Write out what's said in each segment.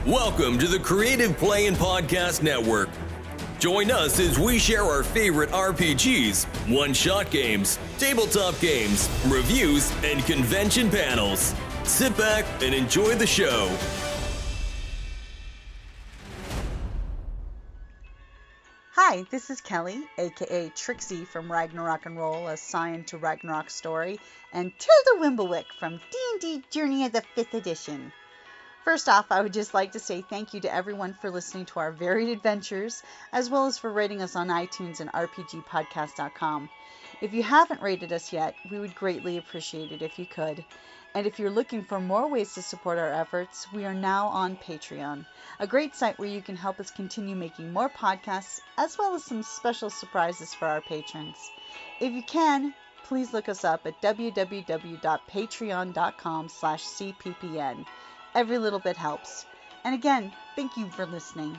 Welcome to the Creative Play and Podcast Network. Join us as we share our favorite RPGs, one-shot games, tabletop games, reviews, and convention panels. Sit back and enjoy the show. Hi, this is Kelly, aka Trixie from Ragnarok and Roll, assigned to Ragnarok Story, and Tilda Wimblewick from D&D Journey of the 5th Edition. First off, I would just like to say thank you to everyone for listening to our varied adventures, as well as for rating us on iTunes and RPGpodcast.com. If you haven't rated us yet, we would greatly appreciate it if you could. And if you're looking for more ways to support our efforts, we are now on Patreon, a great site where you can help us continue making more podcasts, as well as some special surprises for our patrons. If you can, please look us up at www.patreon.com/cppn. Every little bit helps. And again, thank you for listening.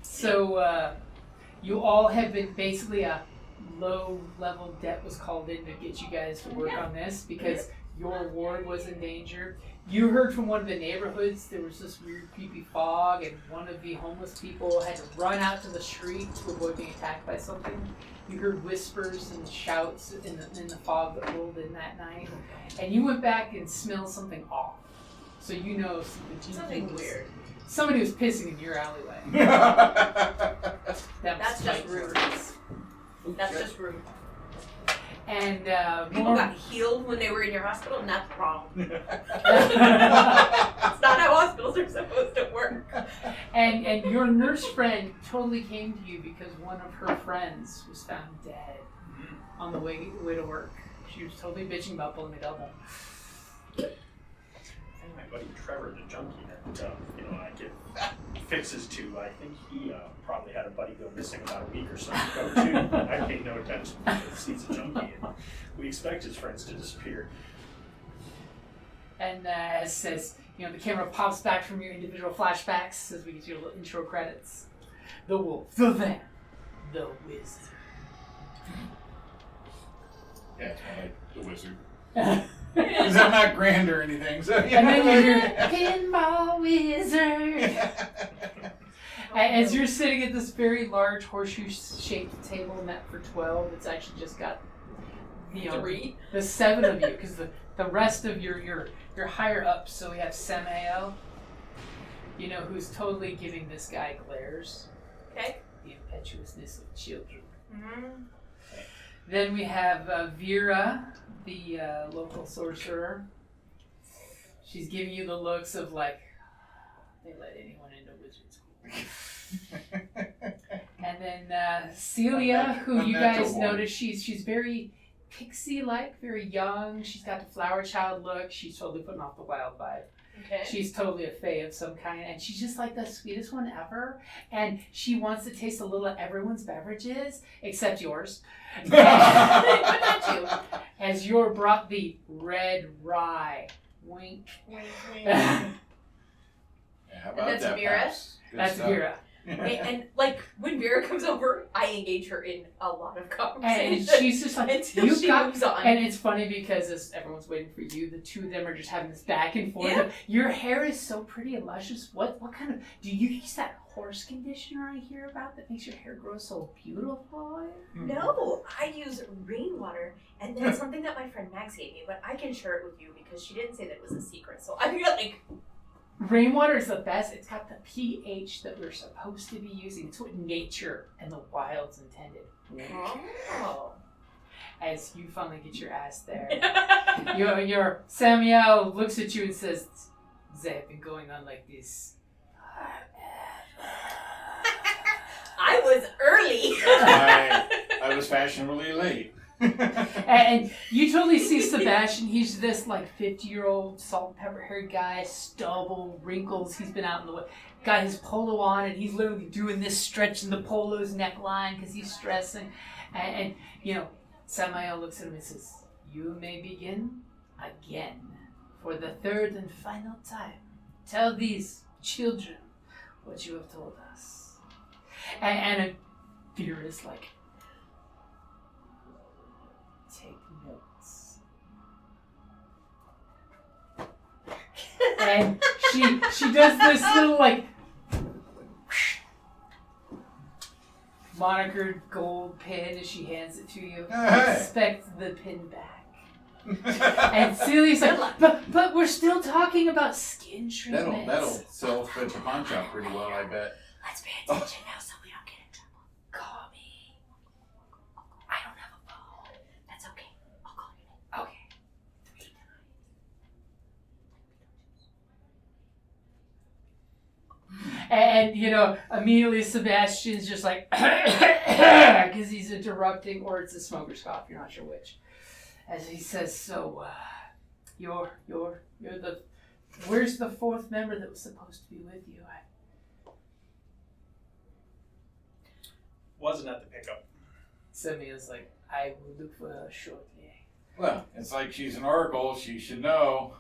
So, you all have been basically a low-level debt was called in to get you guys to work on this because your ward was in danger. You heard from one of the neighborhoods there was this weird, creepy fog, and one of the homeless people had to run out to the street to avoid being attacked by something. You heard whispers and shouts in the fog that rolled in that night, and you went back and smelled something off. So you know something weird. Somebody was pissing in your alleyway. That's just rude. That's just rude. And people got healed when they were in your hospital, and that's wrong. It's not how hospitals are supposed to work. And your nurse friend totally came to you because one of her friends was found dead on the way to work. She was totally bitching about pulling a double. And my buddy Trevor, the junkie that I give fixes to, I think he probably had a buddy go missing about a week or so ago too. I paid no attention because he's a junkie, and we expect his friends to disappear. And as the camera pops back from your individual flashbacks as we get your little intro credits. The wolf, the vamp, the wizard. Yeah, it's more like the wizard. Because I'm not grand or anything. So, and then you hear, Pinball Wizard. As you're sitting at this very large horseshoe-shaped table meant for 12, it's actually just got, 3? The 7 of you, because the rest of you're higher up. So we have Samael, who's totally giving this guy glares. Okay. The impetuousness of children. Mm-hmm. Then we have Vera, the local sorcerer. She's giving you the looks of like, they let anyone into wizard school. And then Celia, who you guys notice, she's very pixie-like, very young. She's got the flower child look. She's totally putting off the wild vibe. Okay. She's totally a fae of some kind, and she's just like the sweetest one ever. And she wants to taste a little of everyone's beverages, except yours. What about you? As you're brought the red rye. Wink. Wink, wink. Yeah, how about And that's that, Vera? Pops? Good That's stuff. Vera. And when Vera comes over, I engage her in a lot of And conversation. she's just like, until she moves on. And it's funny because as everyone's waiting for you, the two of them are just having this back and forth. Yeah. Your hair is so pretty and luscious. What kind of, do you use that horse conditioner I hear about that makes your hair grow so beautiful? No, I use rainwater, and then something that my friend Max gave me, but I can share it with you because she didn't say that it was a secret. So I feel like Rainwater is the best. It's got the pH that we're supposed to be using. It's what nature and the wilds intended. oh. As you finally get your ass there. your Samuel looks at you and says, they have been going on like this. I was early. I was fashionably late. And you totally see Sebastian. He's this like 50-year-old salt and pepper haired guy, stubble, wrinkles. He's been out in the way. Got his polo on, and he's literally doing this, stretching the polo's neckline because he's stressing. And Samael looks at him and says, "You may begin again for the third and final time. Tell these children what you have told us." And Vera is like, take notes. And she does this little like monocred gold pin as she hands it to you. Hey. Expect the pin back. And Celia's like, but we're still talking about skin treatments. That'll sell at the pawn shop pretty well, I bet. Let's pay attention now so we don't get in trouble. Call me. I don't have a phone. That's okay. I'll call you. Okay. 3 times. And immediately Sebastian's just like, because he's interrupting, or it's a smoker's cough. You're not sure which. As he says, so, you're the, where's the fourth member that was supposed to be with you? Wasn't at the pickup. Semia's like, I will look for her shortly. Well, it's like she's an oracle. She should know.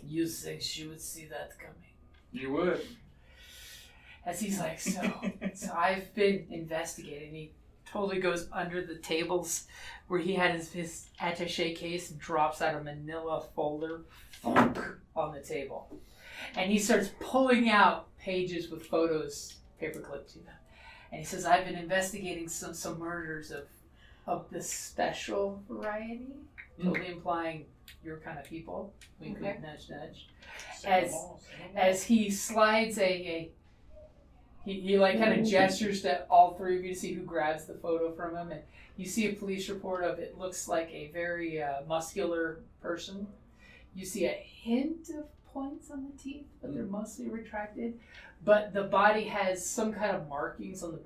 You think she would see that coming? You would. As he's like, so I've been investigating. He totally goes under the tables where he had his attaché case and drops out a manila folder on the table. And he starts pulling out pages with photos, paperclip to them. And he says, I've been investigating some murders of this special variety, totally implying your kind of people. Wink, wink, nudge, nudge. As he slides he like kind of gestures to all three of you to see who grabs the photo from him, and you see a police report of it looks like a very muscular person. You see a hint of points on the teeth, but they're mostly retracted. But the body has some kind of markings on the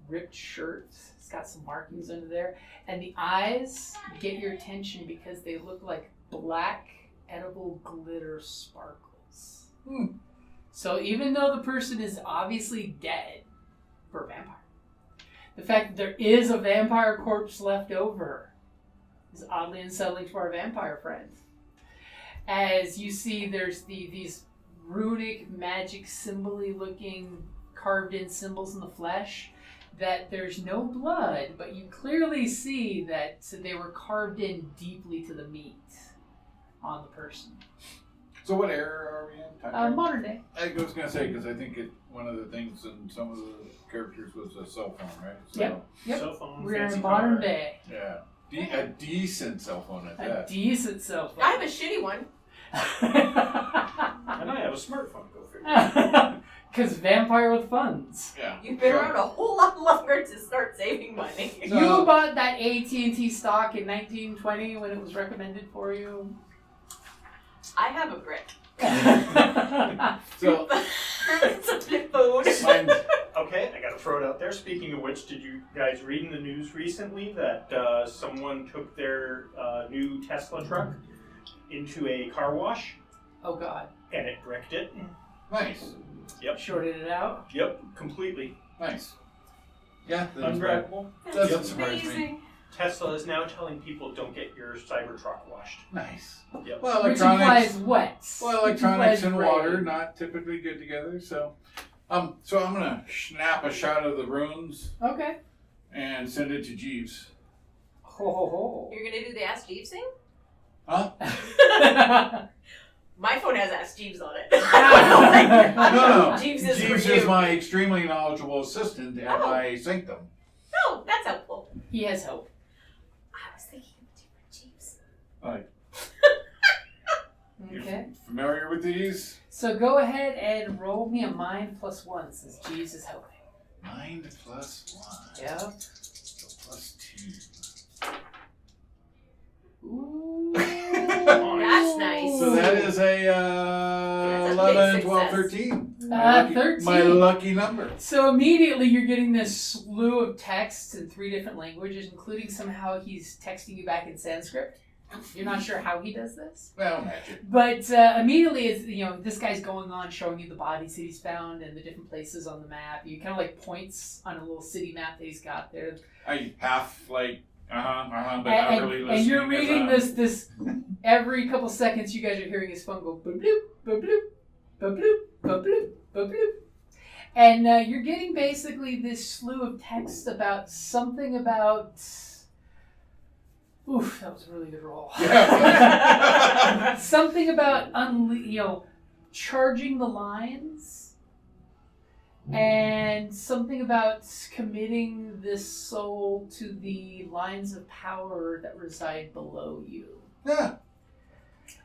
ripped shirt. It's got some markings under there, and the eyes get your attention because they look like black edible glitter sparkles. So even though the person is obviously dead for a vampire, the fact that there is a vampire corpse left over is oddly unsettling to our vampire friends. As you see, there's these runic, magic, symbol-y looking carved in symbols in the flesh, that there's no blood, but you clearly see that they were carved in deeply to the meat on the person. So what era are we in? Modern day. I was going to say, because I think one of the things in some of the characters was a cell phone, right? So, Yep. Cell phone, We're fancy in modern car. day. Yeah. A decent cell phone at A that. decent cell phone. I have a shitty one. And I have a smartphone, go figure. Because vampire with funds. Yeah. You've been around a whole lot longer to start saving money. So- You bought that AT&T stock in 1920 when it was recommended for you. I have a brick. So, It's a flip phone. mine, Okay, I gotta throw it out there. Speaking of which, did you guys read in the news recently that someone took their new Tesla truck into a car wash Oh God. and it bricked it? nice. Yep. Shorted it out. Yep, completely. Nice. Yeah, that's right. Undraggable. Doesn't surprise me. Amazing. Tesla is now telling people don't get your Cybertruck washed. Nice. Yep. Well, Which implies electronics. what? Well, Which electronics implies and rain. water not typically good together. So I'm gonna snap a shot of the runes Okay. and send it to Jeeves. Ho ho You're gonna do the Ask Jeeves thing? Huh? ho. My phone has Ask Jeeves on it. I don't know. No. Jeeves is Jeeves for is you. my extremely knowledgeable assistant, and Oh. I sync them. No, that's helpful. He has hope. I was thinking of different Jeeves. Like, Okay. you familiar with these? So go ahead and roll me a mind +1 since Jeeves is helping. Mind +1. Yeah. So +2. Ooh. That's nice. So that is a That's a 11, big 12, success. 13. 13. My lucky number. So immediately you're getting this slew of texts in 3 different languages, including somehow he's texting you back in Sanskrit. You're not sure how he does this. Well, magic. But immediately, it's, this guy's going on showing you the bodies that he's found and the different places on the map. You kind of like points on a little city map that he's got there. I half like, but not And, really listening. and you're reading as this every couple seconds. You guys are hearing his phone go boop bloop, boop bloop, boop bloop, boop bloop, boop bloop. And you're getting basically this slew of text about something about. Oof, that was a really good roll. Yeah. Something about charging the lines, and something about committing this soul to the lines of power that reside below you. Yeah.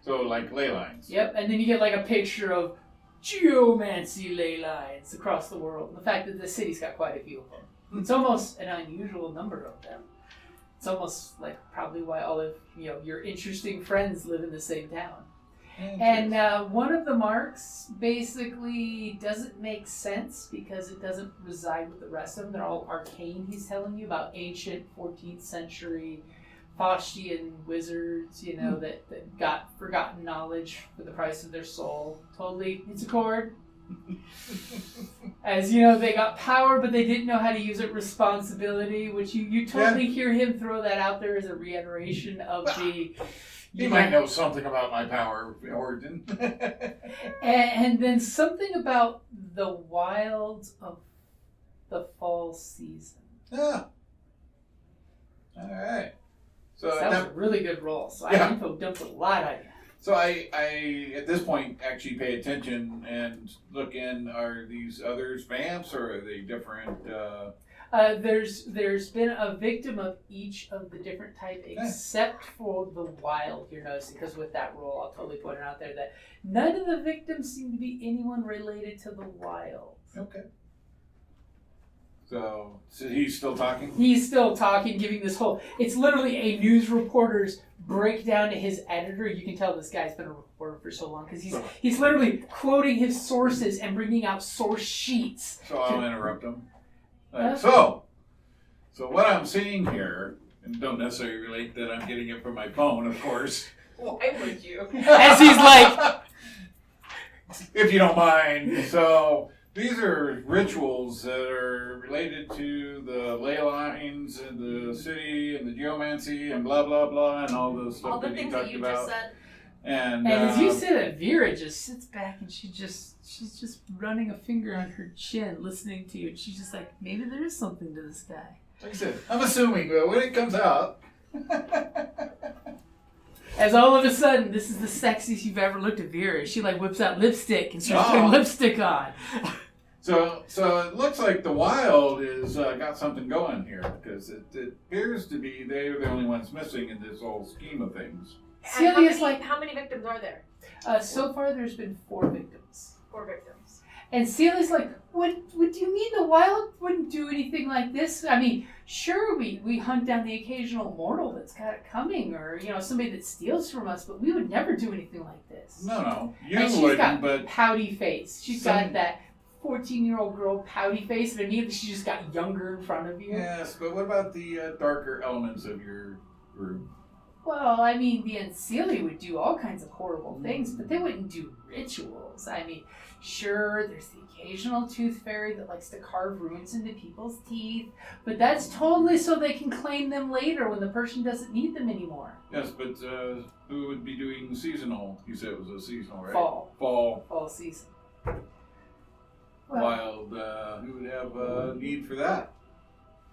So like ley lines. Yep, and then you get like a picture of geomancy ley lines across the world. And the fact that the city's got quite a few of them. It's almost an unusual number of them. It's almost like probably why all of your interesting friends live in the same town. And one of the marks basically doesn't make sense because it doesn't reside with the rest of them. They're all arcane, he's telling you, about ancient 14th century Faustian wizards, that got forgotten knowledge for the price of their soul. Totally, it's a chord. As they got power, but they didn't know how to use it responsibility, which you totally hear him throw that out there as a reiteration of the... You might know something about my power origin. and then something about the wilds of the fall season. Yeah. All right. So that was a really good roll. So I info dumped a lot on you. So I at this point actually pay attention and look in. Are these others vamps or are they different? There's been a victim of each of the different type except for the wild, you're noticing, because with that roll, I'll totally point it out there that none of the victims seem to be anyone related to the wild. Okay. So he's still talking? He's still talking, giving this whole... It's literally a news reporter's breakdown to his editor. You can tell this guy's been a reporter for so long because he's literally quoting his sources and bringing out source sheets. So I'll interrupt him. So what I'm seeing here, and don't necessarily relate that I'm getting it from my phone, of course. Why would you? As he's like... If you don't mind. So... These are rituals that are related to the ley lines and the city and the geomancy and blah, blah, blah, and all the stuff that you talked about. Just said. And as you say that, Vera just sits back and she's just running a finger on her chin, listening to you. And she's just like, maybe there is something to this guy. Like I said, I'm assuming, but when it comes out... As all of a sudden, this is the sexiest you've ever looked at Vera. She whips out lipstick and starts putting lipstick on. So it looks like the wild is got something going here because it appears to be they're the only ones missing in this whole scheme of things. Celia's how many victims are there? So far, there's been 4 victims. 4 victims. And Celia's like, what do you mean the wild wouldn't do anything like this? I mean, sure, we hunt down the occasional mortal that's got it coming, or somebody that steals from us, but we would never do anything like this. No, you and wouldn't. She's got but pouty face. She's got that 14-year-old girl pouty face, and immediately she just got younger in front of you. Yes, but what about the darker elements of your group? Well, I mean, the Ancili would do all kinds of horrible things, but they wouldn't do rituals. I mean, sure, there's the occasional tooth fairy that likes to carve runes into people's teeth, but that's totally so they can claim them later when the person doesn't need them anymore. Yes, but who would be doing seasonal? You said it was a seasonal, right? Fall season. Well, wild, who would have a need for that?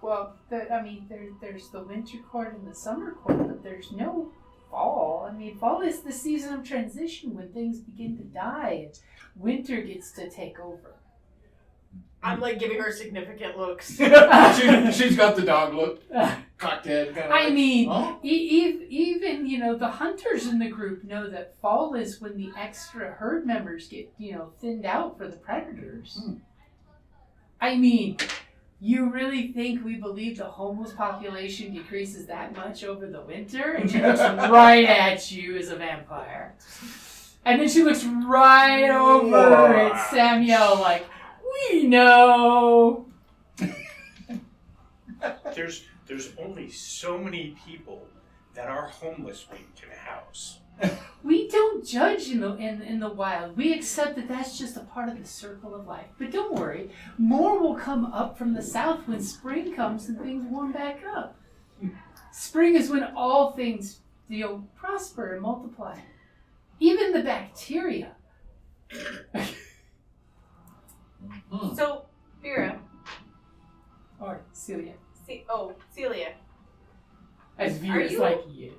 Well, there's the winter court and the summer court, but there's no fall. I mean, fall is the season of transition when things begin to die and winter gets to take over. I'm giving her significant looks. She's got the dog look, cocked head. Even the hunters in the group know that fall is when the extra herd members get thinned out for the predators. I mean, you really think we believe the homeless population decreases that much over the winter? And she looks right at you as a vampire, and then she looks right over at Samuel like, we know. There's only so many people that our homeless wing can house. We don't judge in the wild. We accept that that's just a part of the circle of life. But don't worry, more will come up from the south when spring comes and things warm back up. Spring is when all things prosper and multiply. Even the bacteria. So, Vera. Or Celia. Celia. As Vera's like, yeah.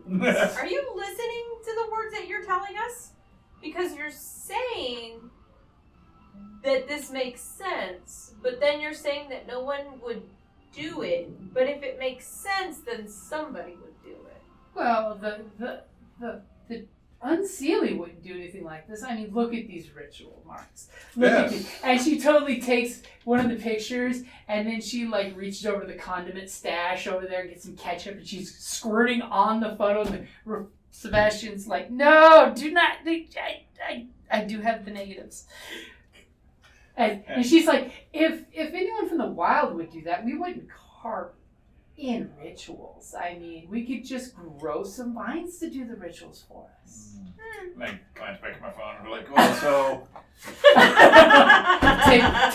Are you listening to the words that you're telling us? Because you're saying that this makes sense, but then you're saying that no one would do it. But if it makes sense, then somebody would do it. Well, the Unseelie wouldn't do anything like this. I mean, look at these ritual marks. Look at these. And she totally takes one of the pictures, and then she like reaches over to the condiment stash over there and gets some ketchup, and she's squirting on the photo. And Sebastian's like, "No, do not. I do have the negatives." And she's like, if anyone from the wild would do that, we wouldn't carve in rituals. I mean, we could just grow some vines to do the rituals for us. And I glance back at my phone and be like, "Oh, so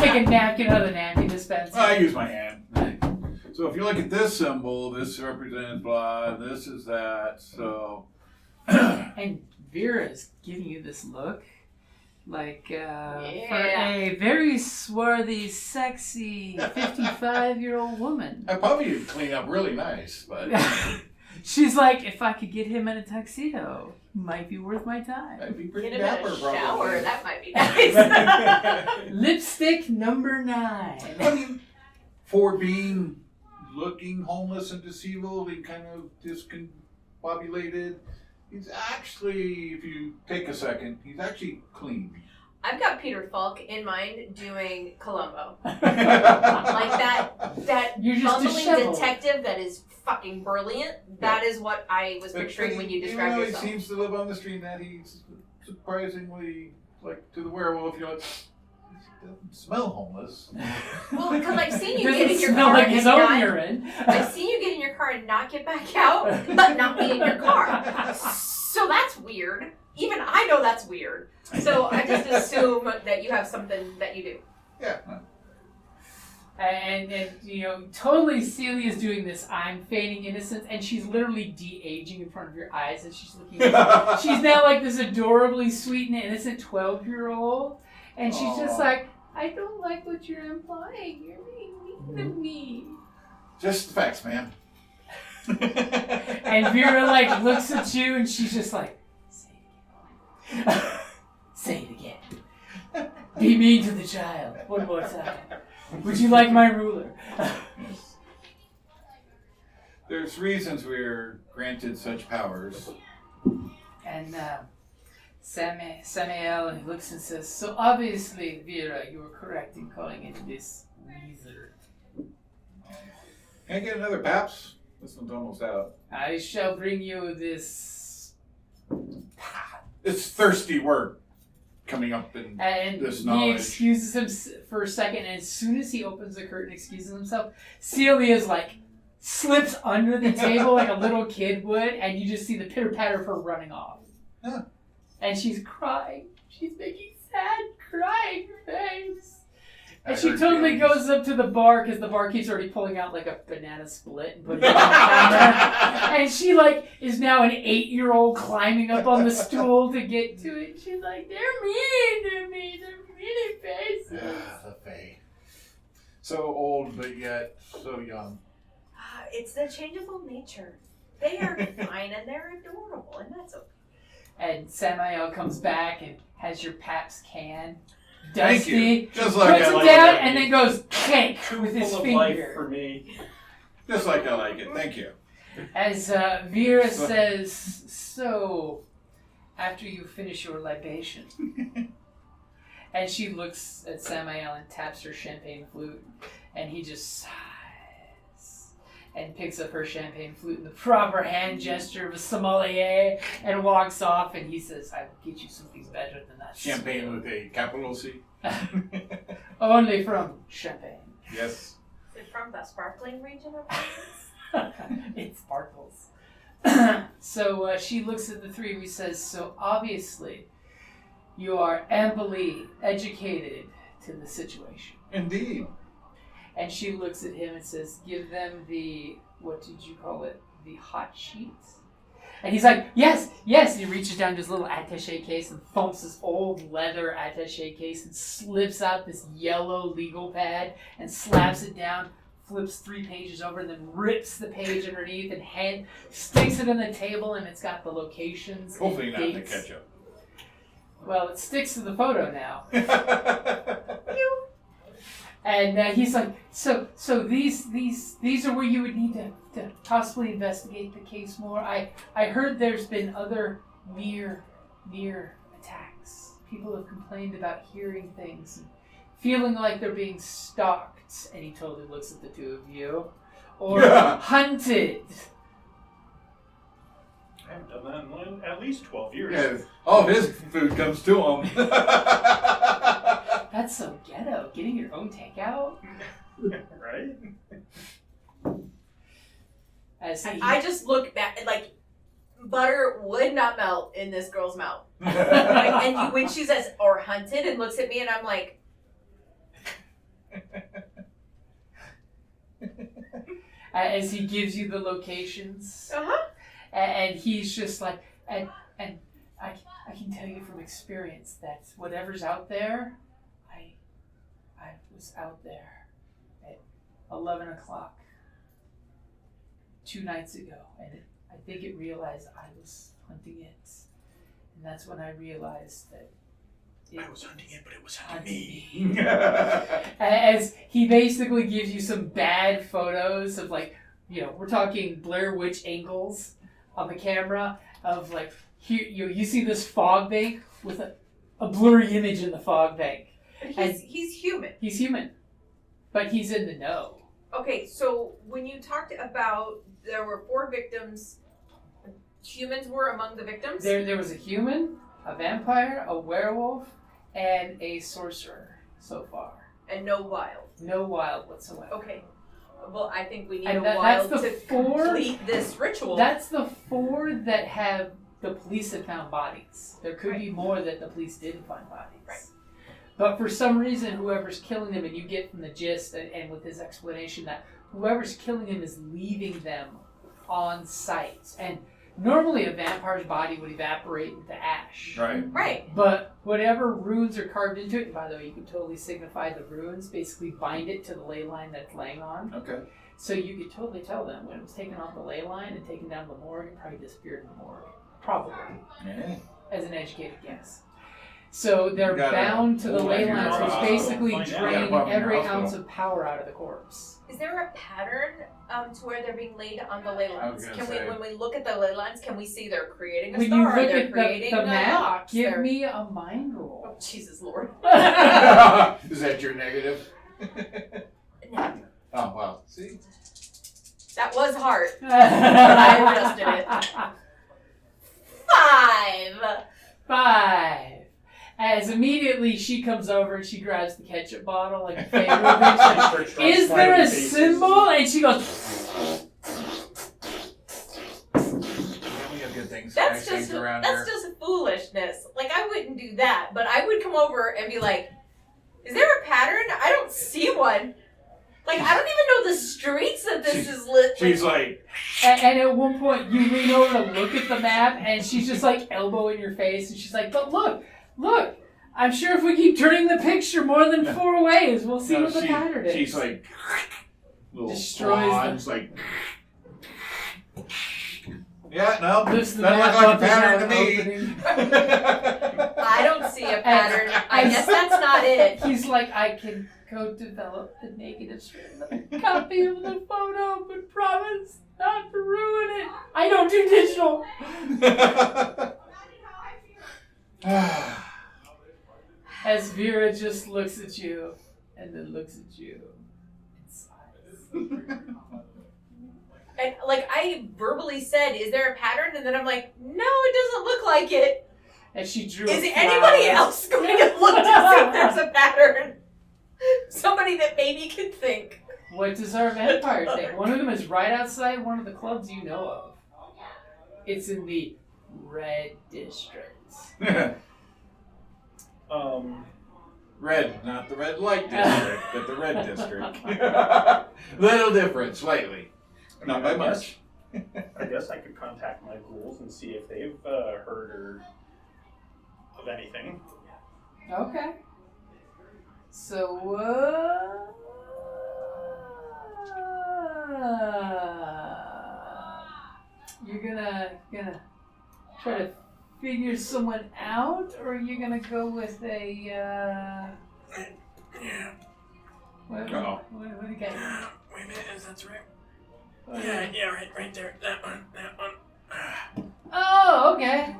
take a napkin out of the napkin dispenser." I use my hand. So if you look at this symbol, this represents blah, this is that, so... And Vera's giving you this look like for a very swarthy, sexy 55-year-old woman. I probably would clean up really nice, but... She's like, if I could get him in a tuxedo, might be worth my time. That'd be pretty Get him in dapper, a shower, probably. that might be nice. Lipstick number 9. I mean, for being looking homeless and disabled and kind of discombobulated, he's actually, if you take a second, he's actually clean. I've got Peter Falk in mind doing Columbo. Like that You're just bumbling disheveled. detective that is fucking brilliant. That is what I was picturing when you described even though yourself. he seems to live on the street, that he's surprisingly, like, to the werewolf, you're like, he doesn't smell homeless. Well, because I've seen you Doesn't get in your smell car like and his own not, urine. I've seen you get in your car and not get back out, but not be in your car. So that's weird. Even I know that's weird. So I just assume that you have something that you do. Yeah. And you know, totally Celia's doing this I'm feigning innocence, and she's literally de-aging in front of your eyes as she's looking at you. She's now like this adorably sweet and innocent 12-year-old, and she's just like, I don't like what you're implying. You're being mean to me. Just the facts, man. And Vera like looks at you and she's just like, say it again. Be mean to the child. One more time. Would you like my ruler? There's reasons we're granted such powers. And Samael looks and says, so obviously, Vera, you were correct in calling it this wizard. Can I get another Paps? This one's almost out. I shall bring you this. It's thirsty word coming up in And this he knowledge. excuses him for a second, and as soon as he opens the curtain, excuses himself, Celia's like slips under the table like a little kid would, and you just see the pitter patter of her running off. Huh. And she's crying. She's making sad, crying face. And she heard totally feelings. goes up to the bar because the barkeep's already pulling out like a banana split and putting it on the counter. And she like is now an 8-year-old climbing up on the stool to get to it. She's like, they're mean to me. They're mean faces. The Fae. So old, but yet so young. It's the changeable nature. They are fine and they're adorable, and that's okay. And Samael comes back and has your Pabst can. Thank Dusty, you. Just like puts I it like down it. and then goes cake Too with his full of life finger. for me. Just like I like it. Thank you. As Vera says, so after you finish your libation, and she looks at Samael and taps her champagne flute, and he just sighs and picks up her champagne flute in the proper hand gesture of a sommelier and walks off, and he says, I will get you something better than that. Champagne with a capital C. Only from Champagne. Yes. Is it from the sparkling region of France? It sparkles. So she looks at the three and says, so obviously you are amply educated to the situation. Indeed. And she looks at him and says, give them the, what did you call it? The hot sheets? And he's like, yes, yes. And he reaches down to his little attaché case and thumps this old leather attaché case and slips out this yellow legal pad and slaps it down, flips 3 pages over, and then rips the page underneath and sticks it on the table, and it's got the locations Hopefully and not in the dates. ketchup. Well, it sticks to the photo now. And he's like, so these are where you would need to possibly investigate the case more. I heard there's been other near attacks. People have complained about hearing things and feeling like they're being stalked. And he totally looks at the two of you. Or hunted. I haven't done that in at least 12 years. Yeah, all of his food comes to him. That's so ghetto. Getting your own takeout? Right? I just look back, like, butter would not melt in this girl's mouth. When she says, or hunted, and looks at me, and I'm like... As he gives you the locations. Uh-huh. And he's just like, and I can tell you from experience that whatever's out there, I was out there at 11 o'clock 2 nights ago, and I think it realized I was hunting it, and that's when I realized that I was hunting it, but it was hunting me. As he basically gives you some bad photos of, like, we're talking Blair Witch angles on the camera of, like, here you see this fog bank with a blurry image in the fog bank. He's human. He's human, but he's in the know. Okay, so when you talked about there were 4 victims, humans were among the victims? There was a human, a vampire, a werewolf, and a sorcerer so far. And no wild? No wild whatsoever. Okay. Well, I think we need and a wild that's the to 4, complete this ritual. That's the 4 that the police have found bodies. There could be more that the police didn't find bodies. Right. But for some reason, whoever's killing them, and you get from the gist and with his explanation that whoever's killing them is leaving them on site. And normally a vampire's body would evaporate into ash. Right. But whatever runes are carved into it, and by the way, you can totally signify the runes, basically bind it to the ley line that it's laying on. Okay. So you could totally tell them when it was taken off the ley line and taken down to the morgue, it probably disappeared in the morgue. Probably. Yeah. As an educated guess. So they're bound to the ley lines, which basically drain every ounce of power out of the corpse. Is there a pattern to where they're being laid on the ley lines? Can we, when we look at the ley lines, can we see they're creating a When star? you look They're at creating the a map, box? give me a mind roll. Oh, Jesus Lord. Is that your negative? No. Oh, wow. See? That was hard. I adjusted it. 5. 5. As immediately she comes over and she grabs the ketchup bottle like a favorite bitch. Like, is there a symbol? And she goes. That's just foolishness. Like, I wouldn't do that, but I would come over and be like, "Is there a pattern? I don't see one. Like, I don't even know the streets that this is lit." She's like... And at one point, you lean over to look at the map, and she's just like elbow in your face, and she's like, "But look, I'm sure if we keep turning the picture more than 4 ways, we'll see what the pattern is." She's like... Destroys them. Like... Yeah, no, Lifts the that map looks like a up pattern to and me. I don't see a pattern. I guess that's not it. He's like, "I can go develop the negative strand of a copy of the photo, but promise not to ruin it. I don't do digital." As Vera just looks at you and then looks at you and sighs. And, like, I verbally said, "Is there a pattern?" And then I'm like, "No, it doesn't look like it." And she drew. Is anybody else going to look to see if there's a pattern? Somebody that maybe can think. What does our vampire think? One of them is right outside one of the clubs you know of. It's in the red district. Red, not the red light district, but the red district. Little different, slightly. Not by much. I guess I could contact my ghouls and see if they've heard of anything. Okay. So, you're gonna try to figure someone out, or are you gonna go with a? Yeah. What do you got? Wait a minute, that's right. Yeah, right there. That one. Oh, okay.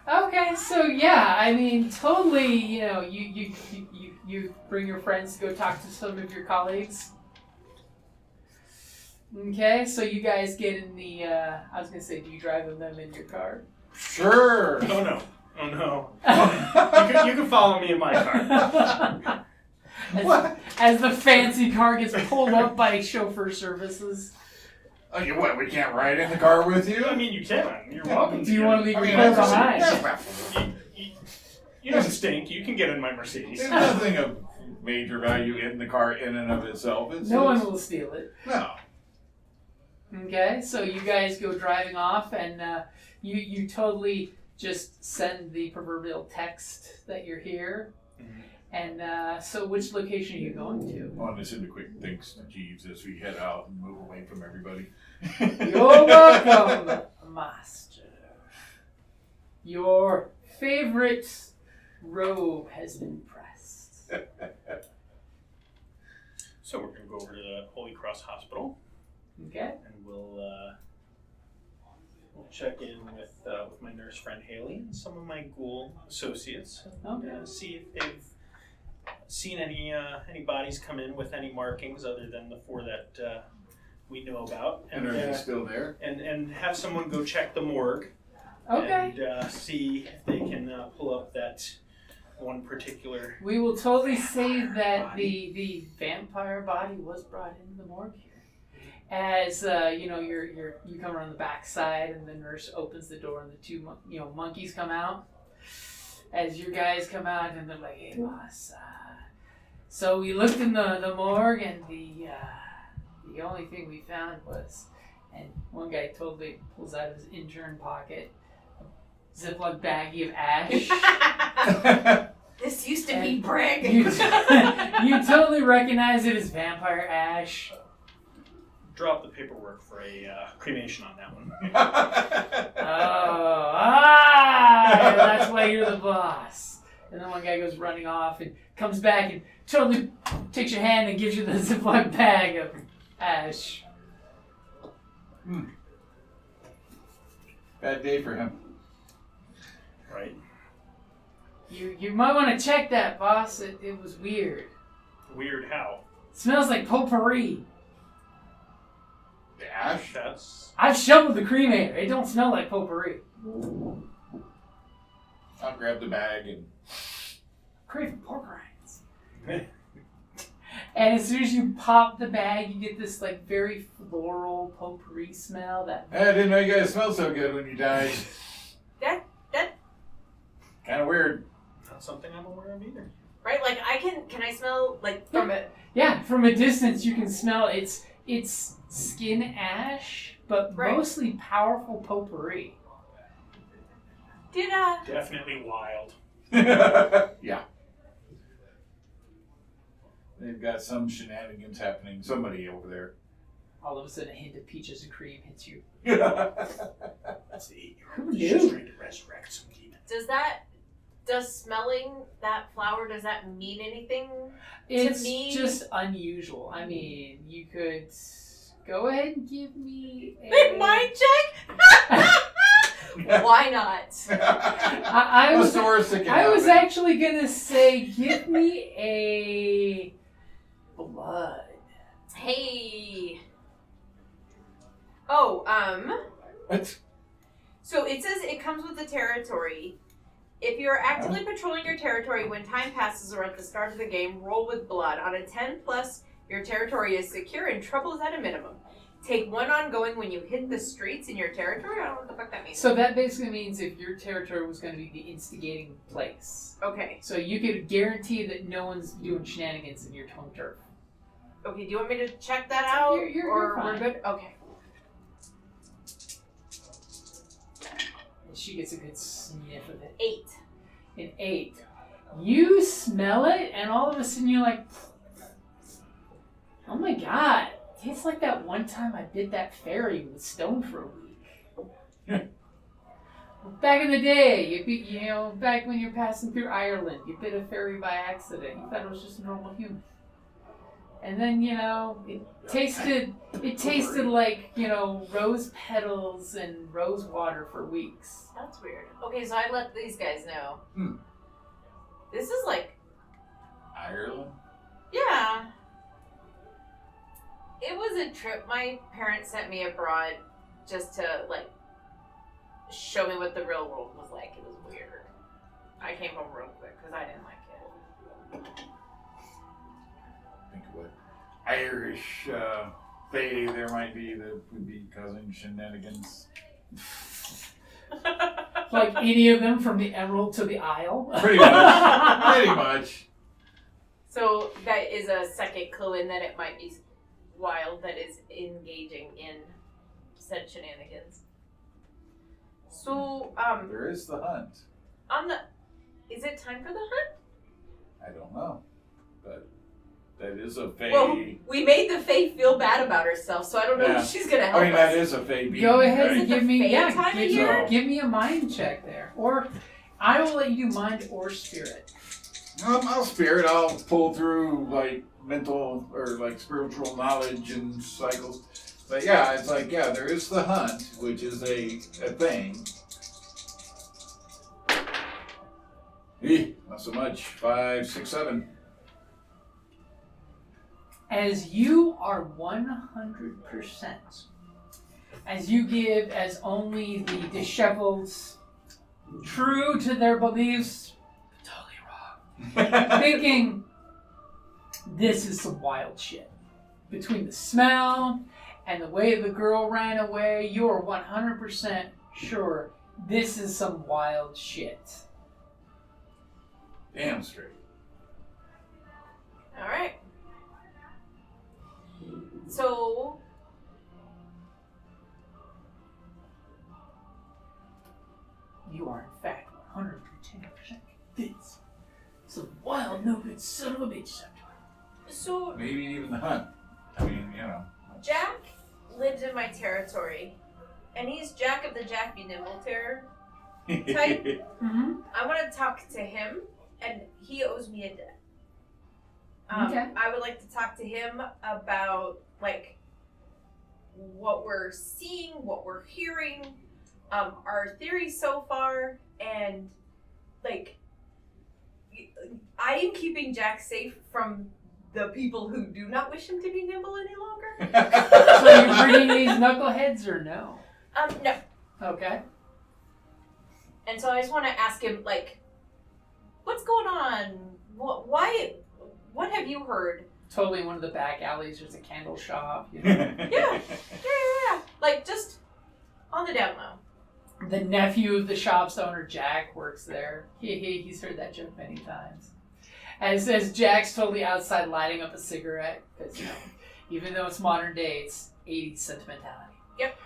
Okay, so yeah, I mean, totally. You know, you bring your friends to go talk to some of your colleagues. Okay, so you guys get in the. I was gonna say, do you drive them in your car? Sure. Oh no. You can follow me in my car. As the fancy car gets pulled up by chauffeur services. Oh, what? We can't ride in the car with you? I mean, you can. You're welcome. Do you want to leave your car behind? You don't stink. You can get in my Mercedes. There's nothing of major value in the car in and of itself. No one will steal it. No. Okay, so you guys go driving off, and you totally just send the proverbial text that you're here. Mm-hmm. And so which location are you going to? I wanted to send a quick thanks to Jeeves as we head out and move away from everybody. You're welcome, Master. Your favorite robe has been pressed. So we're going to go over to the Holy Cross Hospital. Okay. And we'll check in with my nurse friend Haley and some of my ghoul associates. Okay. See if they've seen any bodies come in with any markings other than the 4 that we know about. And are they still there? And have someone go check the morgue. Okay. And see if they can pull up that one particular. We will totally say that the vampire body was brought into the morgue here. As you know, you come around the back side, and the nurse opens the door, and the 2 monkeys come out. As your guys come out, and they're like, "Hey, boss." So we looked in the morgue, and the only thing we found was, and one guy totally pulls out of his intern pocket a Ziploc baggie of ash. This used to be Brig. You totally recognize it as vampire ash. Drop the paperwork for a cremation on that one. That's why you're the boss. And then one guy goes running off and comes back and totally takes your hand and gives you the Ziploc bag of ash. Bad day for him. Right. You might want to check that, boss. It was weird. Weird how? It smells like potpourri. The ash? I've shoveled the cremator. It don't smell like potpourri. I'll grab the bag and... Crave pork rinds. And as soon as you pop the bag, you get this like very floral potpourri smell. I didn't know you guys smelled so good when you died. That kind of weird. Not something I'm aware of either. Right? Like can I smell like from it? Yeah, from a distance you can smell it's skin ash, but mostly powerful potpourri. Definitely wild. Yeah. They've got some shenanigans happening. Somebody over there. All of a sudden a hint of peaches and cream hits you. That's the 8-year-old. She's trying to resurrect some demon. Does smelling that flower, does that mean anything It's to me? It's just unusual. I mean, you could go ahead and give me a... Mind check? Why not? I was actually going to say, give me a blood. Hey. Oh, What? So it says it comes with the territory. If you're actively patrolling your territory when time passes or at the start of the game, roll with blood. On a 10+, your territory is secure and trouble is at a minimum. Take 1 ongoing when you hit the streets in your territory. I don't know what the fuck that means. So that basically means if your territory was going to be the instigating place. Okay. So you could guarantee that no one's doing shenanigans in your home turf. Okay, do you want me to check that out? You're fine. We're good? Okay. She gets a good sniff of it. 8. An 8. You smell it, and all of a sudden you're like, oh my god, it tastes like that one time I bit that fairy with stone for a week. Back in the day, back when you're passing through Ireland, you bit a fairy by accident. You thought it was just a normal human. And then, it tasted like, rose petals and rose water for weeks. That's weird. Okay, so I let these guys know. This is like... Ireland? Yeah. It was a trip. My parents sent me abroad just to, show me what the real world was like. It was weird. I came home real quick because I didn't like it. Think of what Irish fae there might be that would be causing shenanigans. Like any of them from the Emerald to the Isle? Pretty much. So that is a second clue in that it might be wild that is engaging in said shenanigans. So, there is the hunt. Is it time for the hunt? I don't know, but that is a fae. Well, we made the fae feel bad about herself, so I don't know if she's gonna help us. that is a fae being. Go ahead right? and give me, give me a mind check there. Or I will let you do mind or spirit. I'll spirit. I'll pull through mental or spiritual knowledge and cycles. But yeah, it's there is the hunt, which is a thing. Not so much. 5, 6, 7. As you are 100%, as you give as only the disheveled, true to their beliefs, totally wrong, thinking this is some wild shit. Between the smell and the way the girl ran away, you're 100% sure this is some wild shit. Damn straight. All right. So, you are in fact 110% convinced. Some wild, no good son of a bitch. So maybe even the hunt. I mean, Jack lives in my territory, and he's Jack of the Jack Be Nimble Terror type. Mm-hmm. I want to talk to him, and he owes me a debt. Okay. I would like to talk to him about what we're seeing, what we're hearing, our theories so far, and I am keeping Jack safe from the people who do not wish him to be nimble any longer. So you're bringing these knuckleheads or no? No. Okay. And so I just want to ask him, what's going on? What have you heard? Totally in one of the back alleys, there's a candle shop. Yeah. Just on the down low. The nephew of the shop's owner, Jack, works there. He's heard that joke many times. As Jack's totally outside lighting up a cigarette, because, even though it's modern day, it's 80s sentimentality. Yep.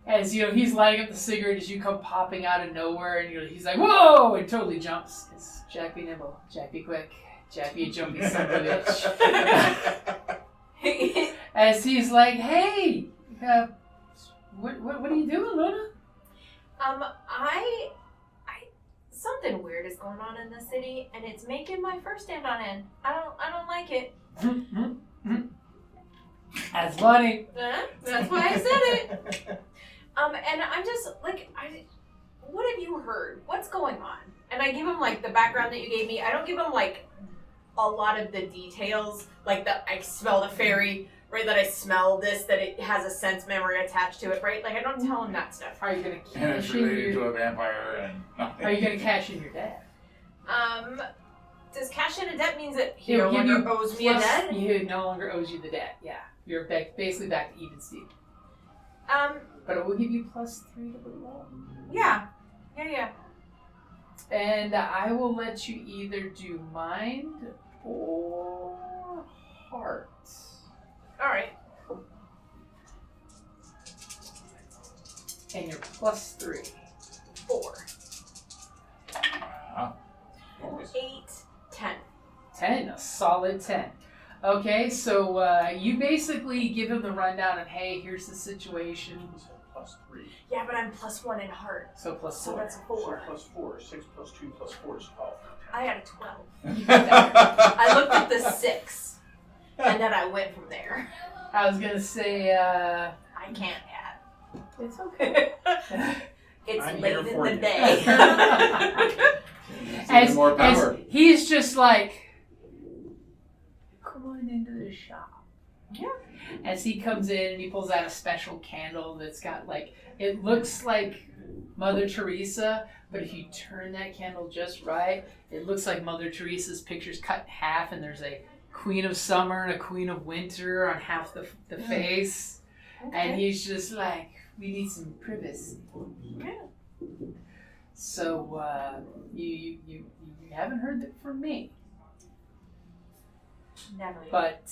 As, he's lighting up the cigarette as you come popping out of nowhere, and he's like, whoa, and totally jumps. Because Jack be nimble, Jack be quick, Jack be a jumpy son of a bitch. As he's like, hey, what are you doing, Luna? Something weird is going on in the city, and it's making my fur stand on end. I don't like it. That's funny. That's why I said it. And I'm just what have you heard? What's going on? And I give him the background that you gave me. I don't give him a lot of the details, I smell the fairy, right? That I smell this, that it has a sense memory attached to it, right? I don't tell him that stuff. Are you gonna And it's cash in related to your? a vampire and. Are you gonna cash in your dad? Does cash in a debt means that he He'll no give longer you owes me a plus- debt? He no longer owes you the debt. Yeah, you're basically back to even Steve. But it will give you +3 to the roll. Yeah. And I will let you either do mind or heart. All right. And you're +3. 4, Wow. 8, 10. 10, a solid 10. Okay, so you basically give him the rundown of, hey, here's the situation. +3. Yeah, but I'm +1 in heart. So +4. So that's a 4. So +4. 6 + 2 + 4 is 12. I got a 12. I looked at the 6, and then I went from there. I was gonna say, I can't add. it's okay. It's I'm late here in for the you. day. as, more power. as he's just like, come on into the shop. Yeah. As he comes in and he pulls out a special candle that's got like, it looks like Mother Teresa, but if you turn that candle just right, it looks like Mother Teresa's picture's cut in half, and there's a Queen of Summer and a Queen of Winter on half the face. Okay. And he's just like, we need some privacy. Okay. So you haven't heard that from me, Never. but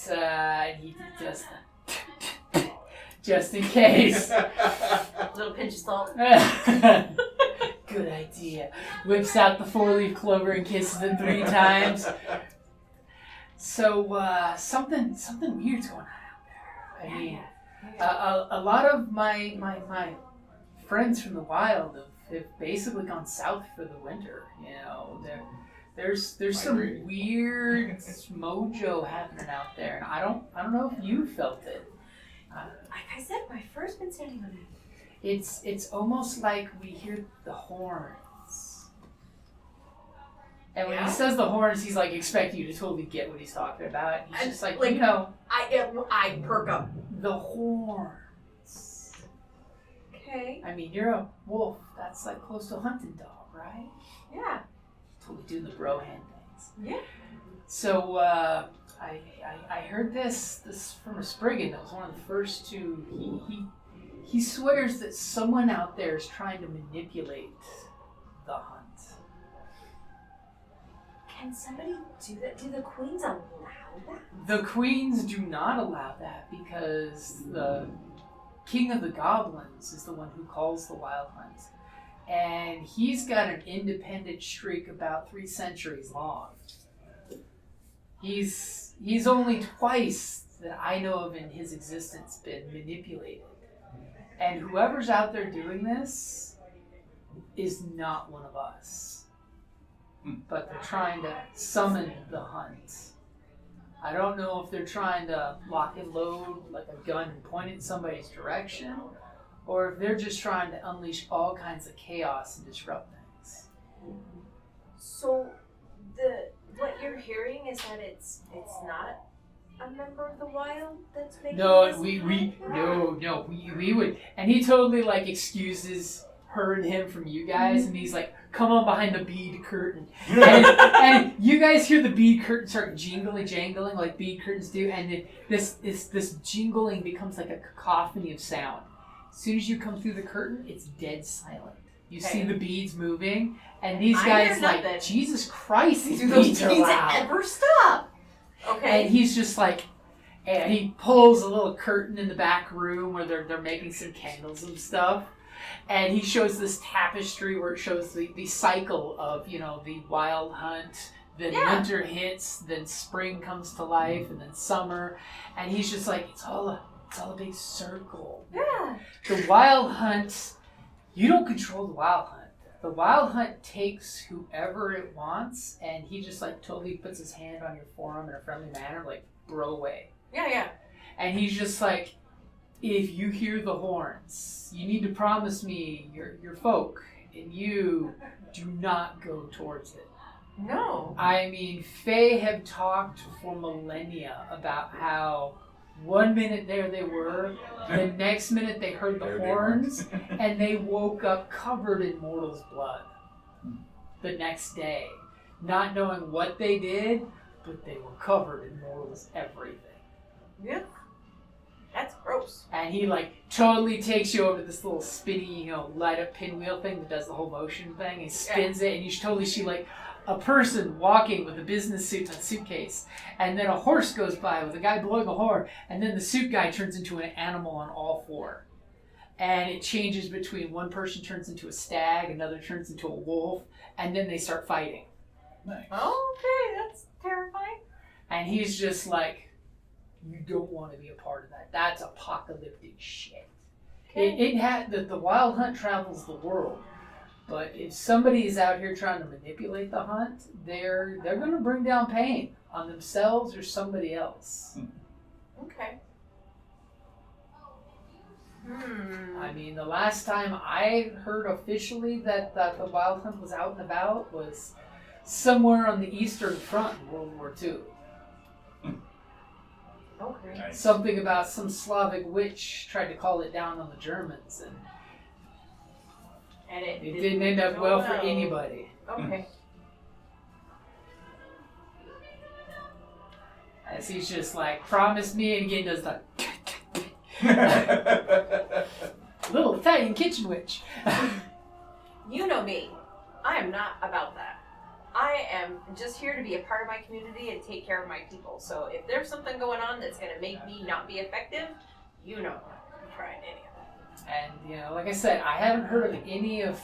he does that just in case. Little pinch of salt. Good idea. Whips out the 4-leaf clover and kisses it 3 times. So something weird's going on out there. I mean, a lot of my friends from the wild have basically gone south for the winter. You know, there's some weird mojo happening out there, and I don't know if you felt it. Like I said, my first been standing on it. It's almost like we hear the horns. And when he says the horns, he's like expecting you to totally get what he's talking about. He's just like, you know, I perk up. the horns. Okay. I mean, you're a wolf. That's like close to a hunting dog, right? Yeah. Totally doing the bro hand things. Yeah. So I heard this from a Spriggan that was one of the first to. He swears that someone out there is trying to manipulate the hunt. Can somebody do that? Do the queens allow that? The queens do not allow that because the king of the goblins is the one who calls the wild hunt. And he's got an independent streak about 3 centuries long. He's only twice that I know of in his existence been manipulated. And whoever's out there doing this is not one of us. But they're trying to summon the hunt. I don't know if they're trying to lock and load like a gun and point it in somebody's direction, or if they're just trying to unleash all kinds of chaos and disrupt things. So what you're hearing is that it's not a member of the wild that's making No, this we happen? would, and he totally like excuses her and him from you guys, and he's like, come on behind the bead curtain. And you guys hear the bead curtain start jangling like bead curtains do, and this jingling becomes like a cacophony of sound. As soon as you come through the curtain, it's dead silent. You see the beads moving, and these guys like, nothing. Jesus Christ, these beads are loud. Ever stop? Okay. And he's just like, and he pulls a little curtain in the back room where they're making some candles and stuff. And he shows this tapestry where it shows the cycle of, you know, the wild hunt, then winter hits, then spring comes to life, and then summer. And he's just like, it's all a big circle. Yeah. The wild hunt, you don't control the wild hunt. The wild hunt takes whoever it wants, and he just like totally puts his hand on your forearm in a friendly manner, like, bro way. Yeah. And he's just like, if you hear the horns, you need to promise me your folk, and you do not go towards it. No. I mean, Fae have talked for millennia about how one minute there they were, the next minute they heard the horns, and they woke up covered in mortal's blood the next day, not knowing what they did, but they were covered in mortal's everything. Yeah. That's gross. And he like totally takes you over to this little spinny, you know, light up pinwheel thing that does the whole motion thing. He spins it, and you totally see like a person walking with a business suit and suitcase, and then a horse goes by with a guy blowing a horn, and then the suit guy turns into an animal on all 4. And it changes between one person turns into a stag, another turns into a wolf, and then they start fighting. Nice. Okay, that's terrifying. And he's just like, you don't want to be a part of that. That's apocalyptic shit. It had the wild hunt travels the world, but if somebody is out here trying to manipulate the hunt, they're going to bring down pain on themselves or somebody else. Okay. I mean, the last time I heard officially that the wild hunt was out and about was somewhere on the Eastern Front in World War II. Okay. Nice. Something about some Slavic witch tried to call it down on the Germans, And it didn't end up well for anybody. Okay. As he's just like, promise me, and again does the little Italian kitchen witch. You know me. I am not about that. I am just here to be a part of my community and take care of my people. So if there's something going on that's going to make me not be effective, you know, I'm trying any of that. And, like I said, I haven't heard of any of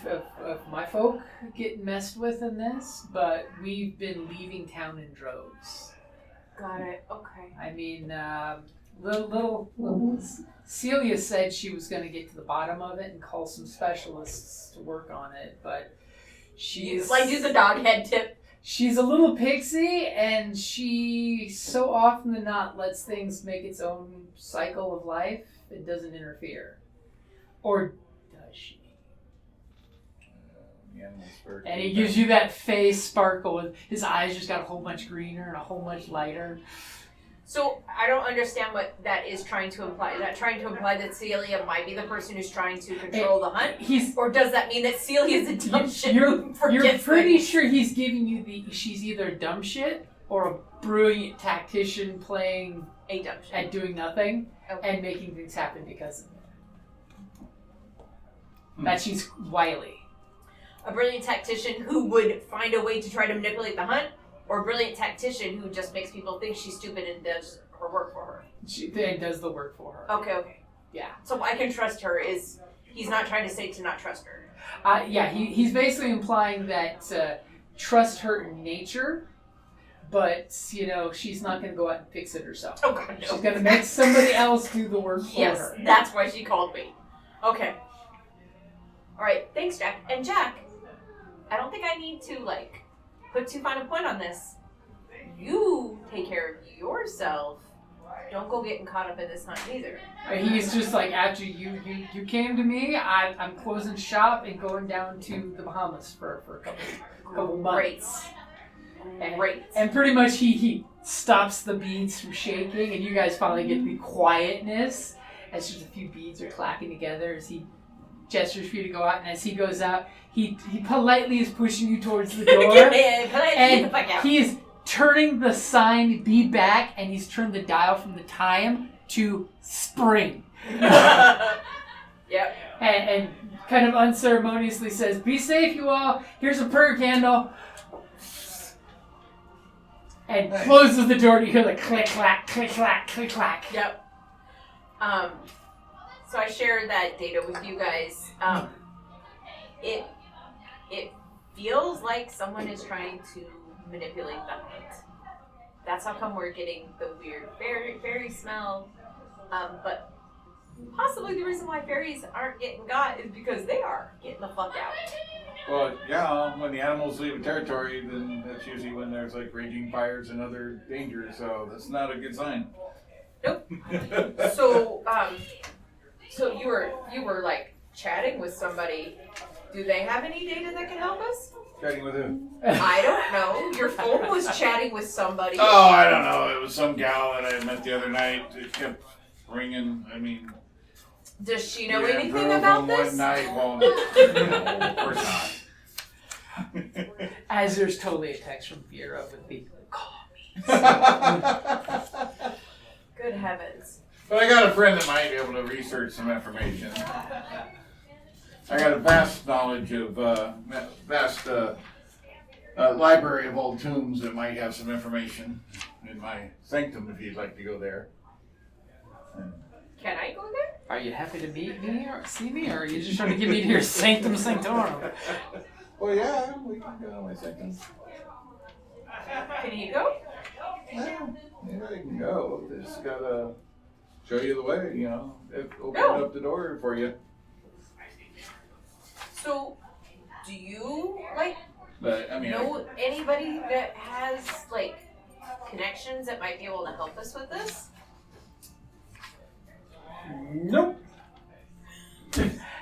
my folk getting messed with in this, but we've been leaving town in droves. Got it. Okay. I mean, little Celia said she was going to get to the bottom of it and call some specialists to work on it, but she's like do the dog head tip. She's a little pixie, and she so often than not lets things make its own cycle of life. It doesn't interfere, or does she? And he gives you that face sparkle with his eyes just got a whole much greener and a whole much lighter. So I don't understand what that is trying to imply. Is that trying to imply that Celia might be the person who's trying to control the hunt? Or does that mean that Celia's a dumb shit? You're pretty sure he's giving you she's either a dumb shit or a brilliant tactician playing a dumb shit at doing nothing and making things happen because of it. That she's wily. A brilliant tactician who would find a way to try to manipulate the hunt, or a brilliant tactician who just makes people think she's stupid and does her work for her. She then does the work for her. Okay. Yeah. So I can trust her is, he's not trying to say to not trust her. Yeah, he's basically implying that trust her in nature, but, she's not going to go out and fix it herself. Oh, God, no. She's going to make somebody else do the work for her. Yes, that's why she called me. Okay. All right, thanks, Jack. And Jack, I don't think I need to, put too fine a point on this. You take care of yourself. Don't go getting caught up in this hunt either. He's just like, after you came to me, I'm closing shop and going down to the Bahamas for a couple months. Great. And pretty much he stops the beads from shaking, and you guys finally get the quietness as just a few beads are clacking together as he gestures for you to go out, and as he goes out, he politely is pushing you towards the door. And he is turning the sign "Be back," and he's turned the dial from the time to spring. Yep. And kind of unceremoniously says, "Be safe, you all. Here's a prayer candle." And closes the door. You hear the click clack, click clack, click clack. Yep. So I share that data with you guys. It feels like someone is trying to manipulate the hunt. That's how come we're getting the weird fairy smell. But possibly the reason why fairies aren't getting got is because they are getting the fuck out. Well, yeah, when the animals leave a territory, then that's usually when there's raging fires and other dangers, so that's not a good sign. Nope. So you were chatting with somebody. Do they have any data that can help us? Chatting with who? I don't know. Your phone was chatting with somebody. Oh, I don't know. It was some gal that I met the other night. It kept ringing. I mean... Does she know anything about this? One night, well, no, of course not. As there's totally a text from Vera with the call me. Good heavens. But I got a friend that might be able to research some information. I got a vast knowledge of, library of old tombs that might have some information in my sanctum if you'd like to go there. Can I go there? Are you happy to meet me or see me, or are you just trying to get me to your sanctum sanctorum? Well, yeah, we can go to my sanctum. Can you go? Yeah, anybody can go. Just gotta show you the way, it opened up the door for you. So, do you But I mean, know anybody that has connections that might be able to help us with this? Nope.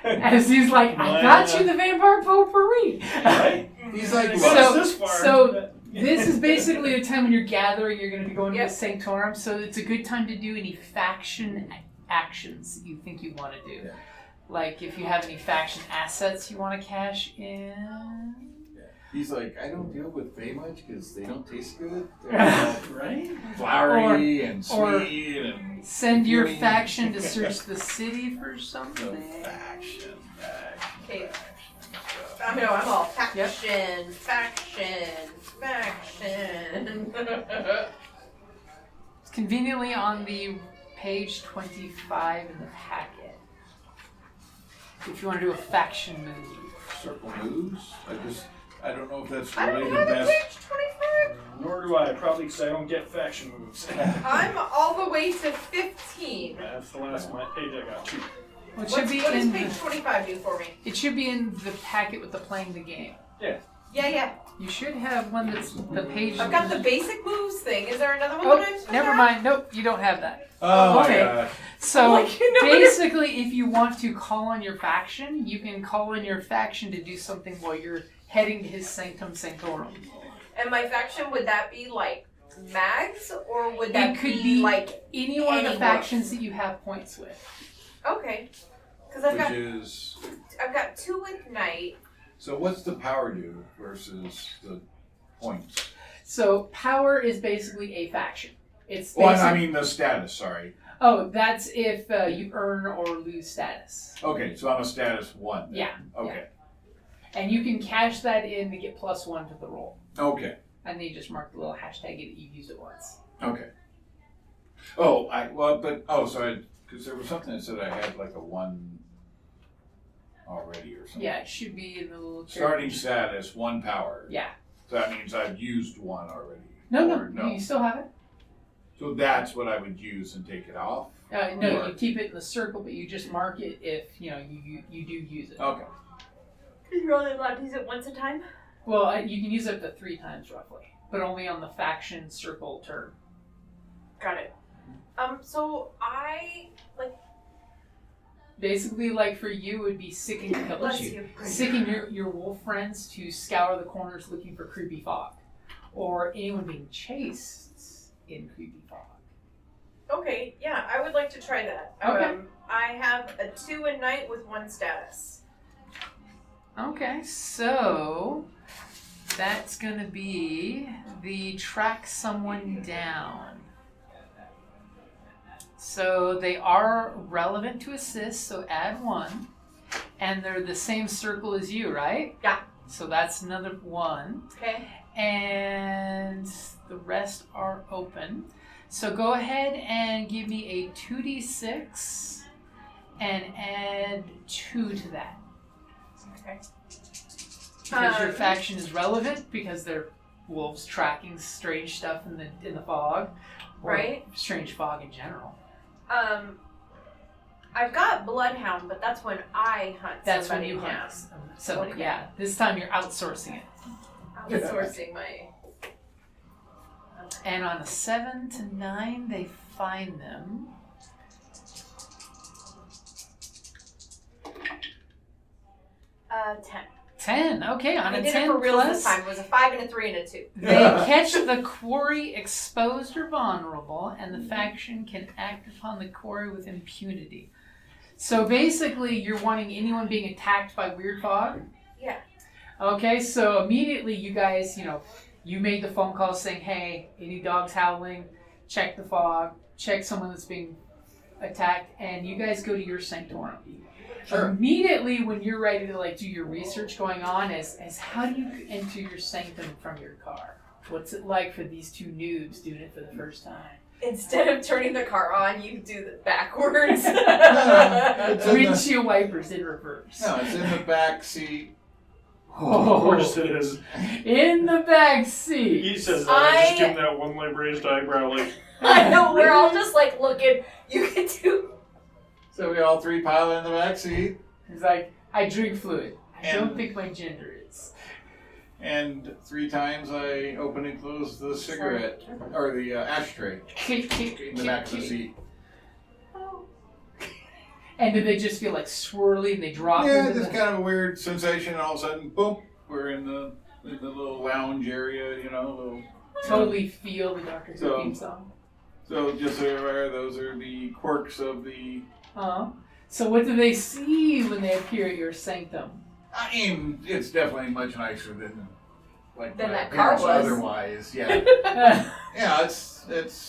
As he's like, I got you the vampire potpourri. Right? he's like, So this is basically a time when you're gathering. You're going to be going to the Sanctorum, so it's a good time to do any faction actions you think you want to do. Yeah. Like if you have any faction assets you want to cash in. He's like, I don't deal with Fae much because they don't taste good. They're Right? flowery and sweet and Send your gooey. faction to search the city for something. Faction. Okay. I'm all faction, Yep. faction. It's conveniently on the page 25 in the packet. If you want to do a faction move. Circle moves. I don't know if that's I don't related have a best. page 25. Nor do I, probably because I don't get faction moves. I'm all the way to 15. That's the last page I got, too. Well, it should be What does in page 25 do for me? It should be in the packet with the playing the game. Yeah. You should have one that's the page. I've got the basic moves thing. Is there another one Oh, that I'm supposed never to mind. Nope, you don't have that. Oh Okay. my gosh. So Like, you know, basically, if you want to call on your faction, you can call on your faction to do something while you're heading to his Sanctum Sanctorum. And my faction, would that be mags, or would that It could be like any one of the anyone? factions that you have points with. Okay? Because I've got 2 with night. So what's the power do versus the points? So power is basically a faction. It's Well, I mean the status, sorry. Oh, that's if you earn or lose status. Okay, so I'm a status 1 then. Yeah. Okay. And you can cash that in to get +1 to the roll. Okay. And then you just mark the little hashtag that you've used it once. Okay. Because there was something that said I had a 1 already or something. Yeah, it should be in the little Starting status, 1 power. Yeah. So that means I've used 1 already. No, no. you still have it. So that's what I would use and take it off? No, Or- you keep it in the circle, but you just mark it if you do use it. Okay. You're only allowed to use it once a time? Well, you can use it up to 3 times roughly, but only on the faction circle turn. Got it. So I Basically, for you, it would be sicking your wolf friends to scour the corners looking for creepy fog, or anyone being chased in creepy fog. Okay, yeah, I would like to try that. Okay. I have a 2 in night with 1 status. Okay, so that's going to be the track someone down. So they are relevant to assist, so add 1. And they're the same circle as you, right? Yeah. So that's another 1. Okay. And the rest are open. So go ahead and give me a 2d6 and add 2 to that. Okay. Because your faction is relevant, because they're wolves tracking strange stuff in the fog. Or Right. strange fog in general. I've got Bloodhound, but that's when I hunt That's when somebody you down. hunt. So Okay. yeah, this time you're outsourcing it. Outsourcing my... And on a 7 to 9, they find them. $10. 10. Okay, on I a did 10 it for real plus, this time. It was a 5 and a 3 and a 2. they catch the quarry exposed or vulnerable, and the faction can act upon the quarry with impunity. So basically, you're wanting anyone being attacked by weird fog? Yeah. Okay, so immediately you guys, you made the phone call saying, hey, any dogs howling, check the fog, check someone that's being attacked, and you guys go to your sanctorum. Sure. Immediately when you're ready to do your research going on as how do you enter your sanctum from your car? What's it like for these 2 noobs doing it for the first time? Instead of turning the car on, you do it backwards. It's in the- Windshield wipers in reverse. No, it's in the back seat. Of Oh, course it is. in the back seat. He says that. I just give him that one raised eyebrow, I know, we're all just looking. You can do... So we all three pile in the back seat. He's like, I drink fluid. I don't And- think my gender is. And 3 times I open and close the cigarette, or the ashtray in the back of the seat. And do they just feel like swirly and they drop? Yeah, into just kind of a weird sensation. All of a sudden, boom, we're in the little lounge area, you know. Little, Totally feel the Doctor Who So- theme song. so just so you're aware, those are the quirks of the... So what do they see when they appear at your sanctum? I mean, it's definitely much nicer than like Than my that car parents was. otherwise. Yeah, yeah. It's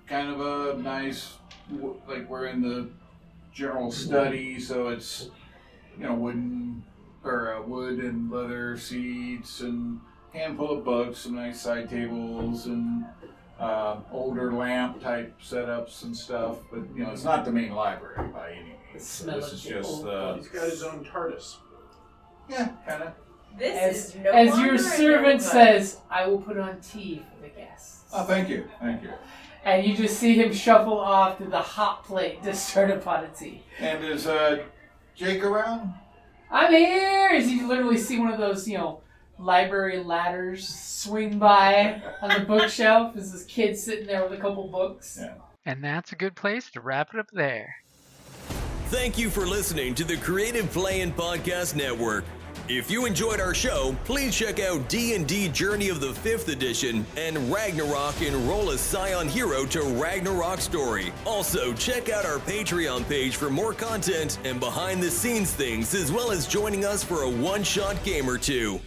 kind of a nice, like we're in the general study, so it's wood and leather seats and handful of books, some nice side tables and older lamp type setups and stuff. But it's not the main library by any means. The So smell this of is the just old He's got his own TARDIS. yeah, kind of. This is no As longer your a servant notebook. says, I will put on tea for the guests. Oh, thank you. And you just see him shuffle off to the hot plate to start a pot of tea. And is Jake around? I'm here! As you literally see one of those, library ladders swing by on the bookshelf as this kid sitting there with a couple books. Yeah. And that's a good place to wrap it up there. Thank you for listening to the Creative Playing Podcast Network. If you enjoyed our show, please check out D&D Journey of the 5th Edition and Ragnarok and roll a Scion Hero to Ragnarok Story. Also, check out our Patreon page for more content and behind-the-scenes things, as well as joining us for a one-shot game or two.